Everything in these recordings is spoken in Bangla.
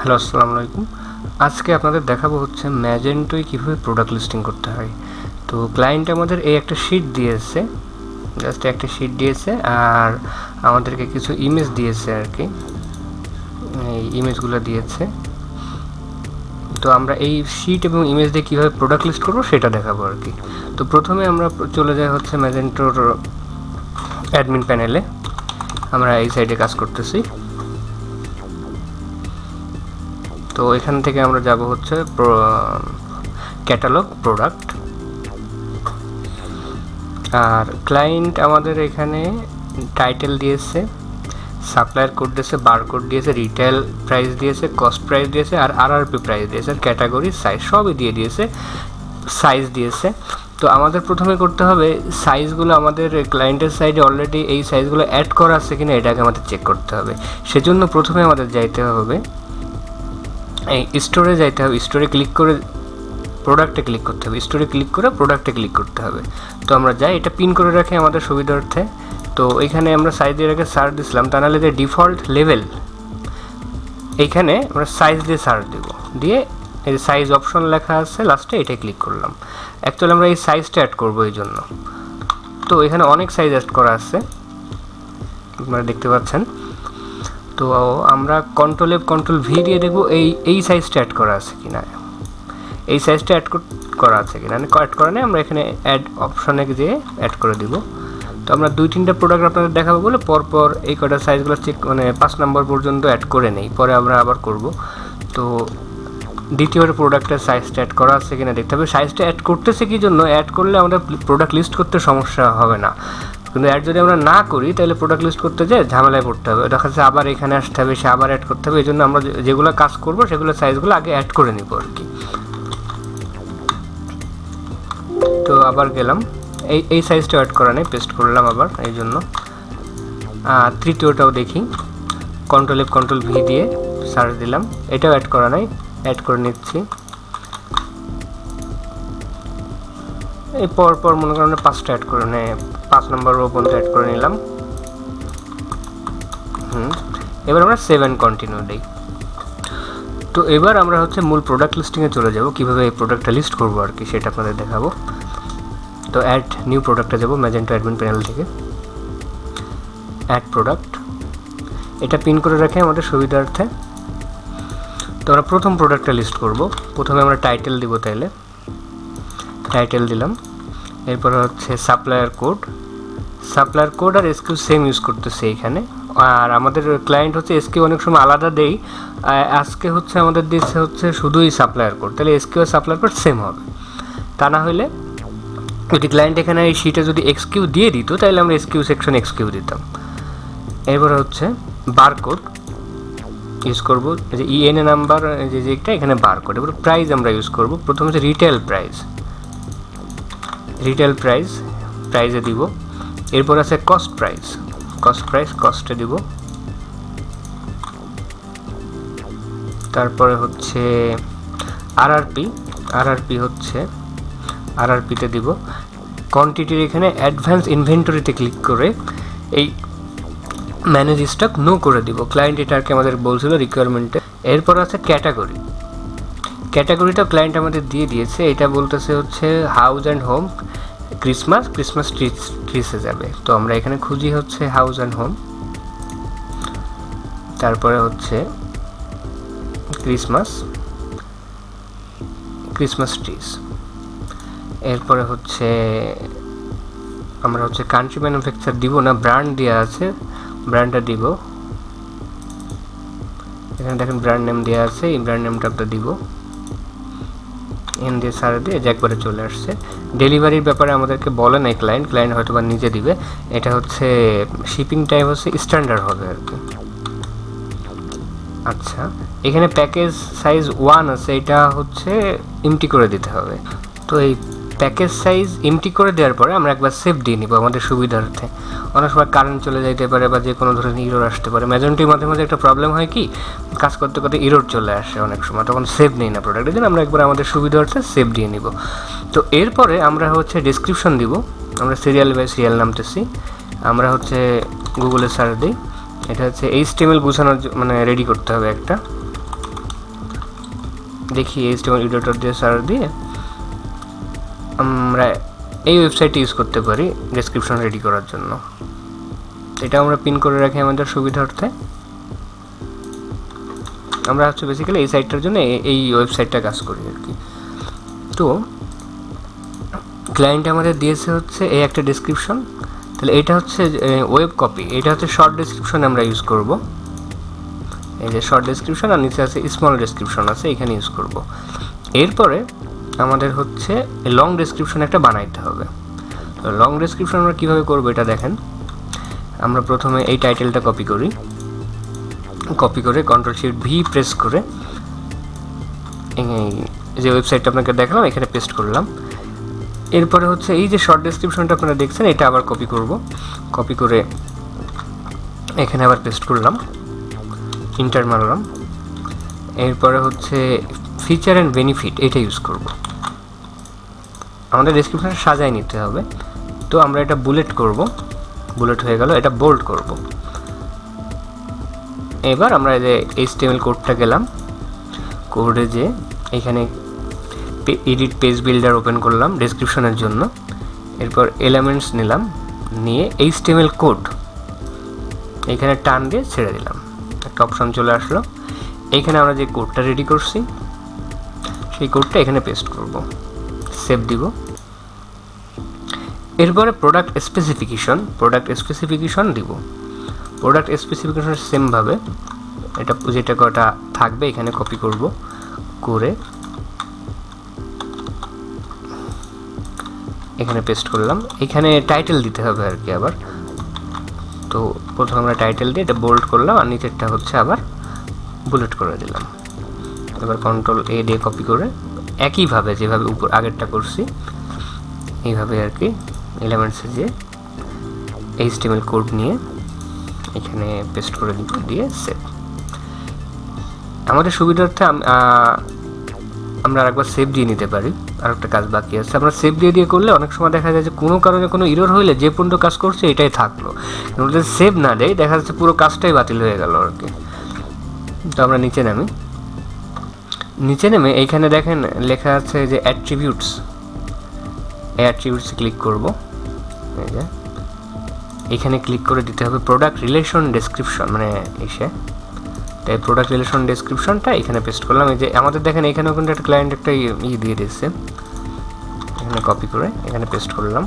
হ্যালো, আসসালামু আলাইকুম। আজকে আপনাদের দেখাবো হচ্ছে ম্যাজেন্টোয় কীভাবে প্রোডাক্ট লিস্টিং করতে হয়। তো ক্লায়েন্ট আমাদের এই একটা শিট দিয়েছে, জাস্ট একটা শিট দিয়েছে, আর আমাদেরকে কিছু ইমেজ দিয়েছে আর কি, এই ইমেজগুলো দিয়েছে। তো আমরা এই শিট এবং ইমেজ দিয়ে কীভাবে প্রোডাক্ট লিস্ট করবো সেটা দেখাবো আর কি। তো প্রথমে আমরা চলে যাই হচ্ছে ম্যাজেন্টোর অ্যাডমিন প্যানেলে। আমরা এই সাইডে কাজ করতেছি। তো এখান থেকে আমরা যাব হচ্ছে ক্যাটালগ প্রোডাক্ট, আর ক্লায়েন্ট আমাদের এখানে টাইটেল দিয়েছে, সাপ্লায়ার কোড দিয়েছে, বারকোড দিয়েছে, রিটেল প্রাইস দিয়েছে, কস্ট প্রাইস দিয়েছে, আর আরআরপি প্রাইস দিয়েছে, আর ক্যাটাগরি সাইজ সবই দিয়ে দিয়েছে, সাইজ দিয়েছে। তো আমাদের প্রথমে করতে হবে সাইজগুলো, আমাদের ক্লায়েন্টের সাইডে অলরেডি এই সাইজগুলো অ্যাড করা আছে কিনা এটাকে আমাদের চেক করতে হবে। সেজন্য প্রথমে আমাদের যাইতে হবে এই স্টোরে যাইতে হবে, স্টোরে ক্লিক করে প্রোডাক্টে ক্লিক করতে হবে, স্টোরে ক্লিক করে প্রোডাক্টে ক্লিক করতে হবে। তো আমরা যাই, এটা পিন করে রাখি আমাদের সুবিধার্থে। তো এখানে আমরা সাইজ দিয়ে রেখে সার্চ দিছিলাম, তা নাহলে যে ডিফল্ট লেভেল এইখানে আমরা সাইজ দিয়ে সার্চ দেব, দিয়ে এই সাইজ অপশন লেখা আছে লাস্টে, এটাই ক্লিক করলাম। অ্যাকচুয়ালি আমরা এই সাইজটা অ্যাড করবো এই জন্য। তো এখানে অনেক সাইজ অ্যাড করা আছে, আপনারা দেখতে পাচ্ছেন। তো আমরা কন্ট্রোল ভি দিয়ে দেখব এই সাইজটা অ্যাড করা আছে কিনা, এই সাইজটা অ্যাড করা আছে কিনা। অ্যাড করা নেই, আমরা এখানে অ্যাড অপশনে গিয়ে অ্যাড করে দিব। তো আমরা 2-3টা প্রোডাক্ট আপনাদের দেখাবো বলে পরপর এই কটা সাইজগুলো চেক, মানে 5 নম্বর পর্যন্ত অ্যাড করে নেই, পরে আমরা আবার করব। তো দ্বিতীয় প্রোডাক্টের সাইজটা অ্যাড করা আছে কিনা দেখতে হবে। সাইজটা অ্যাড করতেছে কি জন্য, অ্যাড করলে আমাদের প্রোডাক্ট লিস্ট করতে সমস্যা হবে না, কিন্তু অ্যাড যদি আমরা না করি তাহলে প্রোডাক্ট লিস্ট করতে যেয়ে ঝামেলায় পড়তে হবে, দেখা যাচ্ছে আবার এখানে আসতে হবে, সে আবার অ্যাড করতে হবে। এই জন্য আমরা যেগুলো কাজ করবো সেগুলো সাইজগুলো আগে অ্যাড করে নিব আর কি। তো আবার গেলাম, এই সাইজটা অ্যাড করা নেই, পেস্ট করলাম আবার এই জন্য। আর তৃতীয়টাও দেখি, কন্ট্রোল ভি দিয়ে সার্চ দিলাম, এটাও অ্যাড করা নাই, অ্যাড করে নিচ্ছি। এই পরপর মনে করেন 5টা অ্যাড করে নেয়, 5 নম্বর রো পর্যন্ত অ্যাড করে নিলাম। এবার আমরা 7 কন্টিনিউ দিই। তো এবার আমরা হচ্ছে মূল প্রোডাক্ট লিস্টিংয়ে চলে যাব, কীভাবে এই প্রোডাক্টটা লিস্ট করবো আর কি সেটা আপনাদের দেখাবো। তো অ্যাড নিউ প্রোডাক্টে যাব, ম্যাজেন্টো অ্যাডমিন প্যানেল থেকে অ্যাড প্রোডাক্ট, এটা পিন করে রাখে আমাদের সুবিধার্থে। তো আমরা প্রথম প্রোডাক্টটা লিস্ট করব। প্রথমে আমরা টাইটেল দিব, তাইলে টাইটেল দিলাম। এরপর হচ্ছে সাপ্লায়ার কোড আর এসকিউ সেম ইউজ করতেছে এখানে। আর আমাদের ক্লায়েন্ট হচ্ছে এসকিউ অনেক সময় আলাদা দেই, আজকে হচ্ছে আমাদের দিচ্ছে হচ্ছে শুধুই সাপ্লায়ার কোড, তাহলে এসকিউ আর সাপ্লায়ার কোড সেম হবে। তা না হলে যদি ক্লায়েন্ট এখানে এই শিটে যদি এক্সকিউ দিয়ে দিত তাহলে আমরা এসকিউ সেকশন এক্সকিউ দিতাম। এরপর হচ্ছে বারকোড ইউজ করবো, যে ইএনএ নাম্বার যেটা এখানে বারকোড। এবার প্রাইস আমরা ইউজ করব, প্রথমে হচ্ছে রিটেল প্রাইসে দিব। এরপর আছে কস্টে দিব। তারপরে হচ্ছে আরআরপিতে দিব। কোয়ান্টিটির এখানে অ্যাডভান্স ইনভেন্টরিতে ক্লিক করে এই ম্যানেজ স্টক নো করে দিব, ক্লায়েন্ট এটাকে আমাদের বলছিল রিকোয়ারমেন্টে। এরপর আছে ক্যাটাগরিটা ক্লায়েন্ট আমাদের দিয়ে দিয়েছে, এটা বলতেছে হচ্ছে হাউস অ্যান্ড হোম, ক্রিসমাস ট্রিসে যাবে। তো আমরা এখানে খুঁজি হচ্ছে হাউস অ্যান্ড হোম, তারপরে হচ্ছে ক্রিসমাস ট্রিস। এরপরে হচ্ছে আমরা হচ্ছে কান্ট্রি ম্যানুফ্যাকচার দিব না, ব্র্যান্ড দেওয়া আছে, ব্র্যান্ডটা দিব। এখানে দেখেন ব্র্যান্ড নেম দেওয়া আছে, এই ব্র্যান্ড নেমটা আমরা দিব। এন দিয়ে সার দিয়ে একবারে চলে আসছে। ডেলিভারির ব্যাপারে আমাদেরকে বলে নাই ক্লায়েন্ট হয়তো বা নিজে দিবে। এটা হচ্ছে শিপিং টাইম হচ্ছে স্ট্যান্ডার্ড হবে আর কি। আচ্ছা, এখানে প্যাকেজ সাইজ 1 আছে, এটা হচ্ছে এমটি করে দিতে হবে। তো এই প্যাকেজ সাইজ এমটি করে দেওয়ার পরে আমরা একবার সেভ দিয়ে নিব আমাদের সুবিধার্থে। অনেক সময় কারেন্ট চলে যাইতে পারে বা যে কোনো ধরনের ইরোর আসতে পারে। ম্যাজেন্টোর মাঝে মাঝে একটা প্রবলেম হয় কি, কাজ করতে করতে ইরোর চলে আসে অনেক সময়, তখন সেভ নেই না প্রোডাক্টের জন্য, আমরা একবার আমাদের সুবিধার্থে সেভ দিয়ে নিব। তো এরপরে আমরা হচ্ছে ডেসক্রিপশন দিব, আমরা সিরিয়াল বাই সিরিয়াল নামতেছি। আমরা হচ্ছে গুগলে সার্চ দিই, এটা হচ্ছে HTML গুছানোর মানে রেডি করতে হবে একটা। দেখি HTML এডিটর দিয়ে সার্চ দিয়ে আমরা এই ওয়েবসাইটটি ইউজ করতে পারি ডেসক্রিপশন রেডি করার জন্য। এটা আমরা পিন করে রাখি আমাদের সুবিধার্থে। আমরা হচ্ছে বেসিক্যালি এই সাইটটার জন্য এই ওয়েবসাইটটা কাজ করি আর কি। তো ক্লায়েন্ট আমাদের দিয়েছে হচ্ছে এই একটা ডেসক্রিপশন, তাহলে এটা হচ্ছে ওয়েব কপি, এটা হচ্ছে শর্ট ডেসক্রিপশন আমরা ইউজ করব। এই যে শর্ট ডেসক্রিপশন আর নিচে আছে স্মল ডেসক্রিপশন আছে, এখানে ইউজ করব। এরপরে আমাদের হচ্ছে লং ডেসক্রিপশন একটা বানাইতে হবে। তো লং ডেসক্রিপশন আমরা কীভাবে করবো এটা দেখেন। আমরা প্রথমে এই টাইটেলটা কপি করি, কপি করে Ctrl+Shift+V প্রেস করে যে ওয়েবসাইটটা আপনাকে দেখালাম এখানে পেস্ট করলাম। এরপরে হচ্ছে এই যে শর্ট ডেসক্রিপশনটা আপনারা দেখছেন এটা আবার কপি করব, কপি করে এখানে আবার পেস্ট করলাম, ইন্টার মারলাম। এরপরে হচ্ছে ফিচার অ্যান্ড বেনিফিট এটা ইউজ করব। আমাদের ডেসক্রিপশনটা সাজাই নিতে হবে। তো আমরা এটা বুলেট করব, বুলেট হয়ে গেল, এটা বোল্ড করব। এবার আমরা এই যে HTML কোডটা গেলাম, কোডে যে এখানে এডিট পেজ বিল্ডার ওপেন করলাম ডেসক্রিপশনের জন্য। এরপর এলিমেন্টস নিলাম, নিয়ে HTML কোড এখানে টান দিয়ে ছেড়ে দিলাম, একটা অপশন চলে আসলো। এইখানে আমরা যে কোডটা রেডি করছি সেই কোডটা এখানে পেস্ট করব, সেভ দিব। এরপরে প্রোডাক্ট স্পেসিফিকেশন দিব। প্রোডাক্ট স্পেসিফিকেশন সেমভাবে এটা যেটা কটা থাকবে এখানে কপি করব, করে এখানে পেস্ট করলাম। এখানে টাইটেল দিতে হবে আর কি আবার। তো প্রথমে আমরা টাইটেল দিয়ে এটা বোল্ড করলাম আর নিচেরটা হচ্ছে আবার বুলেট করে দিলাম। এবার Ctrl+A দিয়ে কপি করে একইভাবে যেভাবে উপর আগেরটা করছি এইভাবে আর কি এলিমেন্টসে যে HTML কোড নিয়ে এখানে পেস্ট করে দিয়ে সেভ। আমাদের সুবিধার্থে আমরা আরেকবার সেভ দিয়ে নিতে পারি, আর একটা কাজ বাকি আছে। আমরা সেভ দিয়ে করলে অনেক সময় দেখা যায় যে কোনো কারণে কোনো এরর হইলে যে পর্যন্ত কাজ করছে এটাই থাকলো, যদি সেভ না দেয় দেখা যাচ্ছে পুরো কাজটাই বাতিল হয়ে গেল আর কি। তো আমরা নিচে নেমে এইখানে দেখেন লেখা আছে যে অ্যাট্রিবিউটস, এই অ্যাট্রিবিউটসে ক্লিক করব। এই যে এখানে ক্লিক করে দিতে হবে প্রোডাক্ট রিলেশন ডেসক্রিপশন, মানে এসে তাই প্রোডাক্ট রিলেশন ডেসক্রিপশনটা এখানে পেস্ট করলাম। এই যে আমাদের দেখেন এখানেও কিন্তু একটা ক্লায়েন্ট একটা দিয়ে দিয়েছে, এখানে কপি করে এখানে পেস্ট করলাম।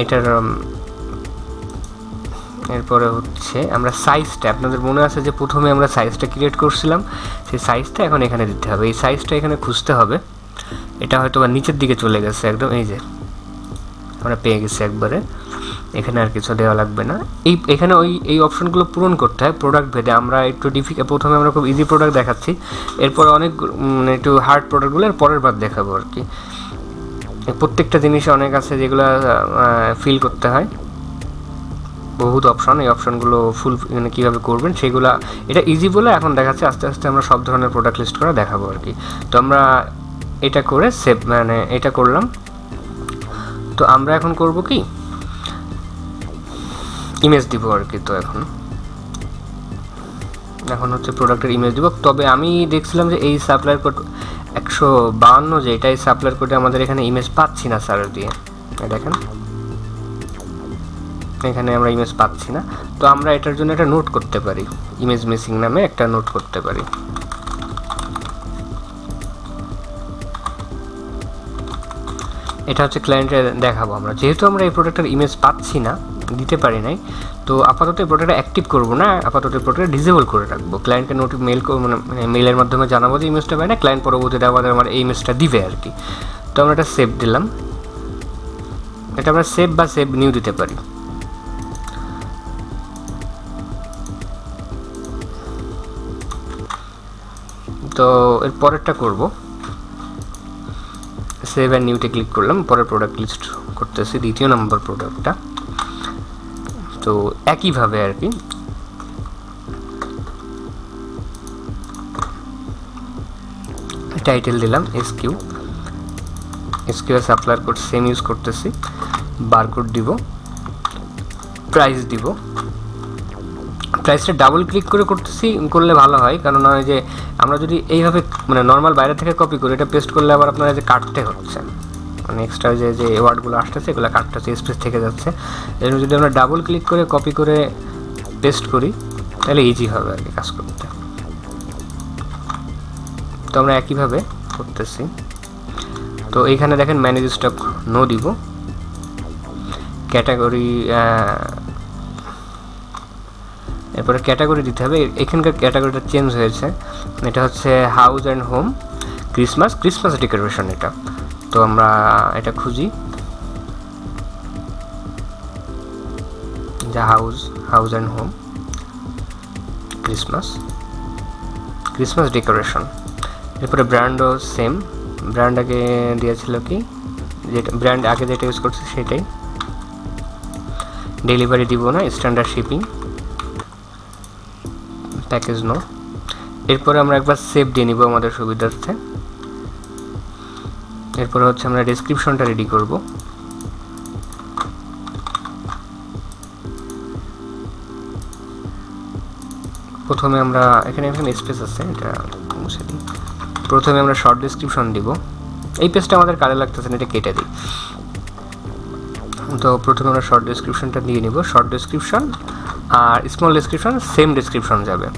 এটার এরপরে হচ্ছে আমরা সাইজটা, আপনাদের মনে আছে যে প্রথমে আমরা সাইজটা ক্রিয়েট করছিলাম, সেই সাইজটা এখন এখানে দিতে হবে। এই সাইজটা এখানে খুঁজতে হবে, এটা হয়তো বা নিচের দিকে চলে গেছে একদম, এই যে আমরা পেয়ে গেছি একবারে, এখানে আর কিছু দেওয়া লাগবে না। এখানে এই অপশনগুলো পূরণ করতে হয় প্রোডাক্ট ভেদে। আমরা একটু প্রথমে আমরা খুব ইজি প্রোডাক্ট দেখাচ্ছি, এরপর অনেক একটু হার্ড প্রোডাক্টগুলো পরের বার দেখাবো আর কি। প্রত্যেকটা জিনিসে অনেক আছে যেগুলো ফিল করতে হয়, বহুত অপশন। এই অপশনগুলো ফুল কীভাবে করবেন সেগুলো এটা ইজি বলে এখন দেখাচ্ছে, আস্তে আস্তে আমরা সব ধরনের প্রোডাক্ট লিস্ট করে দেখাবো আর কি। তো আমরা এটা করে সেভ এটা করলাম। তো আমরা এখন করব কি, ইমেজ দিব আর কি। তো এখন হচ্ছে প্রোডাক্টের ইমেজ দিব। তবে আমি দেখছিলাম যে এই সাপ্লায়ার কোড 152 যে এটাই সাপ্লায়ার কোডে আমাদের এখানে ইমেজ পাচ্ছি না সার্চ দিয়ে, দেখেন এখানে আমরা ইমেজ পাচ্ছি না। তো আমরা এটার জন্য একটা নোট করতে পারি, ইমেজ মিসিং নামে একটা নোট করতে পারি। এটা হচ্ছে ক্লায়েন্টে দেখাবো আমরা, যেহেতু আমরা এই প্রোডাক্টের ইমেজ পাচ্ছি না, দিতে পারি নাই, তো আপাতত এই প্রোডাক্টটা অ্যাক্টিভ করবো না, আপাতত এই প্রোডাক্টটা ডিসেবল করে রাখবো। ক্লায়েন্টকে মেলের মাধ্যমে জানাবো যে ইমেজটা পাই না, ক্লায়েন্ট পরবর্তীতে আমাদের আমার এই ইমেজটা দিবে আর কি। তো আমরা এটা সেভ দিলাম, এটা আমরা সেভ বা সেভ নিউ দিতে পারি। তো এর পরেরটা করব, সেভ অ্যান্ড নিউতে ক্লিক করলাম, পরের প্রোডাক্ট লিস্ট করতেছি দ্বিতীয় নম্বর প্রোডাক্টটা। তো একইভাবে আর কি টাইটেল দিলাম SQ supplier code same use করতেছি, বারকোড দিব, প্রাইস দিব, প্রাইসটা ডাবল ক্লিক করে করলে ভালো হয়, কারণ ওই যে আমরা যদি এইভাবে মানে নর্মাল বাইরে থেকে কপি করি, এটা পেস্ট করলে আবার আপনারা যে কাটতে হচ্ছে, মানে এক্সট্রা যে ওয়ার্ডগুলো আসতেছে এগুলো কাটতে হচ্ছে, স্পেস থেকে যাচ্ছে। এর যদি আমরা ডাবল ক্লিক করে কপি করে পেস্ট করি তাহলে ইজি হবে আর কি কাজ করতে। তো আমরা একইভাবে করতেছি। তো এইখানে দেখেন ম্যানেজ স্টক নো দিব, ক্যাটাগরি এরপরে ক্যাটাগরি দিতে হবে। এখানকার ক্যাটাগরিটা চেঞ্জ হয়েছে, এটা হচ্ছে house and home Christmas decoration এটা। তো আমরা এটা খুঁজি, যা house and home Christmas decoration. এরপরে ব্র্যান্ডও সেম, ব্র্যান্ড আগে দিয়েছিল কি, যেটা ব্র্যান্ড আগে যেটা ইউজ করছে সেটাই। ডেলিভারি দিব না, স্ট্যান্ডার্ড শিপিং, প্যাকেজ নো। এরপরে আমরা একবার সেভ দিয়ে নিব আমাদের সুবিধার্থে। এরপরে হচ্ছে আমরা ডেসক্রিপশনটা রেডি করব। প্রথমে আমরা এখানে স্পেস আছে, এটা মুছে দিই। প্রথমে আমরা শর্ট ডেসক্রিপশন দিব। এই পেজটা আমাদের কাজে লাগতেছে না, এটা কেটে দিই। তো প্রথমে আমরা শর্ট ডেসক্রিপশনটা দিয়ে নিব। শর্ট ডেসক্রিপশন আর স্মল ডেসক্রিপশন সেম ডেসক্রিপশন যাবে।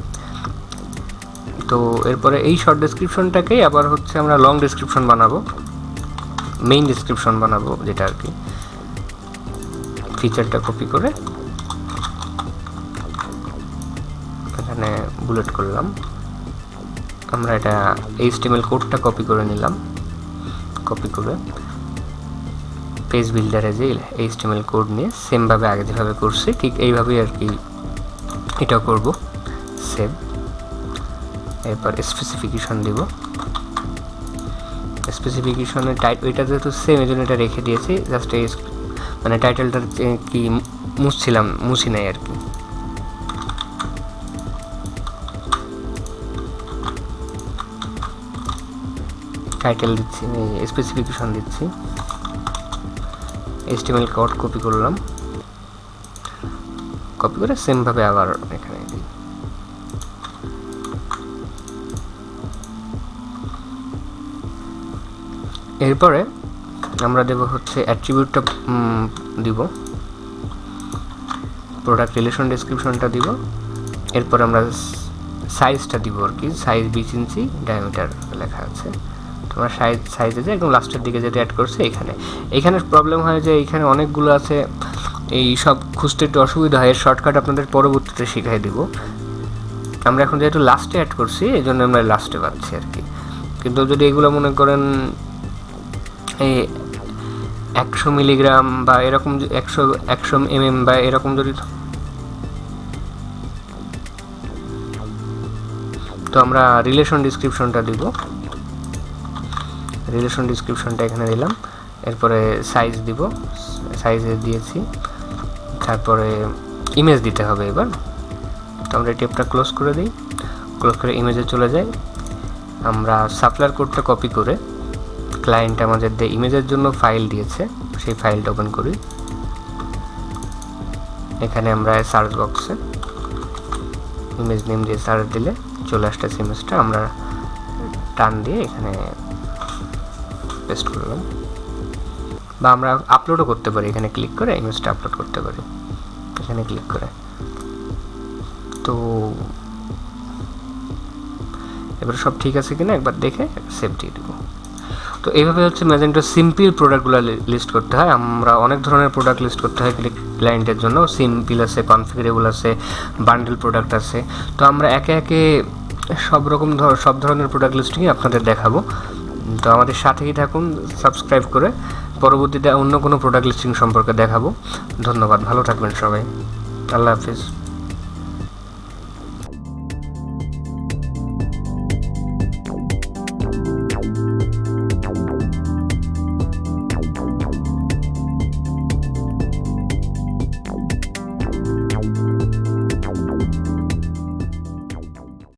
তো এরপরে এই শর্ট ডেসক্রিপশনটাকেই আবার হচ্ছে আমরা লং ডেসক্রিপশন বানাবো, মেইন ডেসক্রিপশন বানাবো, যেটা আর কি ফিচারটা কপি করে এখানে বুলেট করলাম। আমরা এটা HTML কোডটা কপি করে নিলাম, কপি করে পেজ বিল্ডারে যে HTML কোড নিয়ে সেমভাবে আগে যেভাবে করছি ঠিক এইভাবেই আর কি এটাও করব, সেভ। এরপর স্পেসিফিকেশন দিব। স্পেসিফিকেশনের ওইটা যেহেতু সেম এই জন্য এটা রেখে দিয়েছি, জাস্ট এই মানে টাইটেলটার কি মুছি নাই আর কি। টাইটেল দিচ্ছি, স্পেসিফিকেশন দিচ্ছি, HTML কোড কপি করলাম, কপি করে সেমভাবে আবার এখানে দিই। এরপরে আমরা দেব হচ্ছে অ্যাট্রিবিউটটা দিব, প্রোডাক্ট রিলেশন ডেসক্রিপশনটা দিব। এরপর আমরা সাইজটা দিব আর কি, সাইজ 20 ইঞ্চি ডায়ামিটার লেখা আছে। তোমরা সাইজে যে একদম লাস্টের দিকে যেটা অ্যাড করছে এখানে প্রবলেম হয় যে এইখানে অনেকগুলো আছে, এই সব খুঁজতে একটু অসুবিধা হয়। এর শর্টকাট আপনাদের পরবর্তীতে শিখাই দিব। আমরা এখন যেহেতু লাস্টে অ্যাড করছি এই জন্য আমরা লাস্টে পাচ্ছি আর কি। কিন্তু যদি এগুলো মনে করেন এই 100 মিলিগ্রাম বা এরকম 100 mm বা এরকম যদি, তো আমরা রিলেশন ডিসক্রিপশনটা দিব। রিলেশন ডিসক্রিপশনটা এখানে দিলাম। এরপরে সাইজ দিব, সাইজে দিয়েছি। তারপরে ইমেজ দিতে হবে এবার। তো আমরা টেপটা ক্লোজ করে দিই, ক্লোজ করে ইমেজে চলে যাই। আমরা সাপ্লায়ার কোডটা কপি করে ক্লায়েন্ট আমাদের যে ইমেজের জন্য ফাইল দিয়েছে সেই ফাইলটা ওপেন করি। এখানে আমরা সার্চ বক্সে ইমেজ নেম দিয়ে সার্চ দিলে চলে আসতেছে ইমেজটা। আমরা টান দিয়ে এখানে পেস্ট করলাম, বা আমরা আপলোডও করতে পারি। এখানে ক্লিক করে ইমেজটা আপলোড করতে পারি, এখানে ক্লিক করে। তো এবার সব ঠিক আছে কিনা একবার দেখে সেভ দিয়ে দেবো। তো এইভাবে হচ্ছে ম্যাজেন্টো সিম্পল প্রোডাক্টগুলো লিস্ট করতে হয়। আমরা অনেক ধরনের প্রোডাক্ট লিস্ট করতে হয় ক্লায়েন্টের জন্য। সিম্পল আছে, কনফিগারেবল আছে, বান্ডেল প্রোডাক্ট আছে। তো আমরা একে একে সব ধরনের প্রোডাক্ট লিস্টিংই আপনাদের দেখাবো। তো আমাদের সাথেই থাকুন সাবস্ক্রাইব করে। পরবর্তীতে অন্য কোনো প্রোডাক্ট লিস্টিং সম্পর্কে দেখাবো। ধন্যবাদ, ভালো থাকবেন সবাই, আল্লাহ হাফিজ।